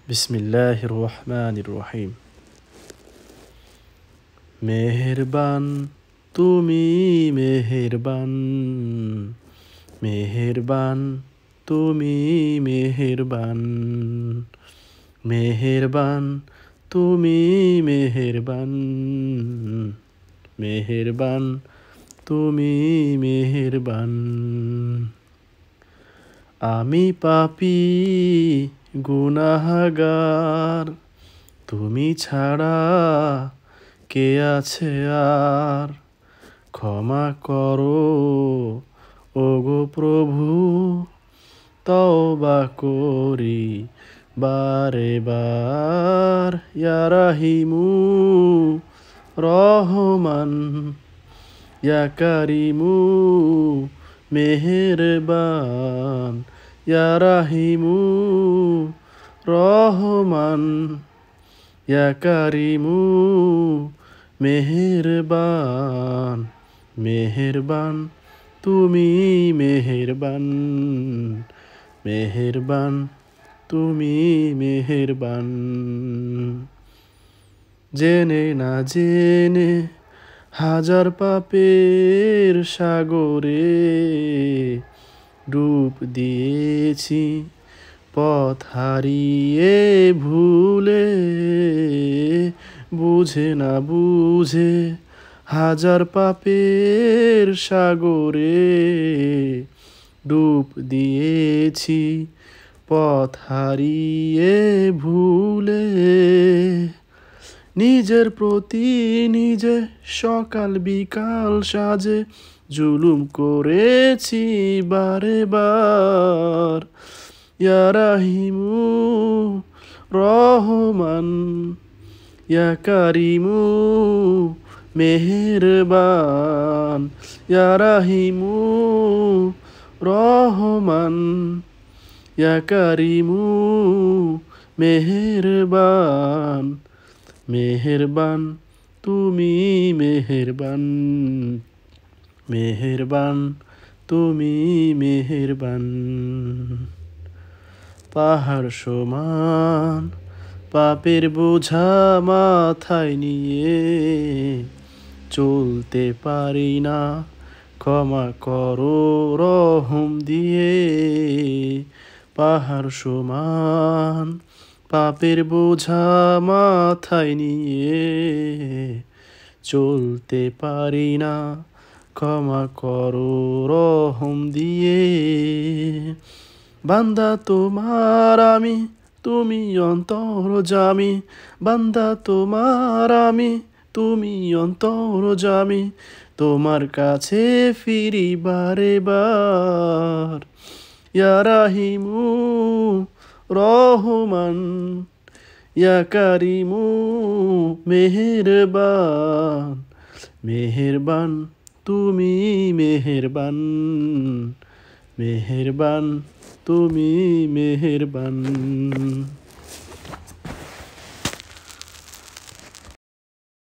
বিসমিল্লাহির রহমানির রহিম। মেহেরবান তুমি মেহেরবান, মেহেরবান তুমি মেহেরবান, মেহেরবান তুমি মেহেরবান, মেহেরবান তুমি মেহেরবান। আমি পাপী গুনাহগার, তুমি ছাড়া কে আছে আর? ক্ষমা করো ওগো প্রভু, তওবা করি বারে বার। ইয়া রাহিমু রহমান, ইয়া কারিমু মেহেরবান, ইয়া রাহিমু রহমান, ইয়া কারিমু মেহেরবান। মেহেরবান তুমি মেহেরবান, মেহেরবান তুমি মেহেরবান। জেনে না জেনে হাজার পাপের সাগরে ডুব দিয়েছি, পথ হারিয়ে ভুলে। বুঝে না বুঝে হাজার পাপের সাগরে ডুব দিয়েছি, পথ হারিয়ে ভুলে। নিজের প্রতি নিজে সকাল বিকাল সাজে জুলুম করেছি বারে বার। ইয়া রাহিমু রহমান, ইয়া কারিমু মেহেরবান, ইয়া রাহিমু রহমান, ইয়া কারিমু মেহেরবান। মেহেরবান তুমি মেহেরবান, মেহেরবান তুমি মেহেরবান। পাহাড় সমান পাপের বোঝা মাথায় নিয়ে চলতে পারি না, ক্ষমা করো রহম দিয়ে। পাহাড় সমান পাপের বোঝা মাথায় নিয়ে চলতে পারি না, ক্ষমা করো রহম দিয়ে। বান্দা তোমার আমি, তুমি অন্তর্যামী, বান্দা তোমার আমি, তুমি অন্তর্যামী। তোমার কাছে ফিরি বারে বার। ইয়া রাহিমু রহমান, ইয়া কারিমু মেহেরবান, মেহেরবান তুমি মেহেরবান, মেহেরবান তুমি মেহেরবান।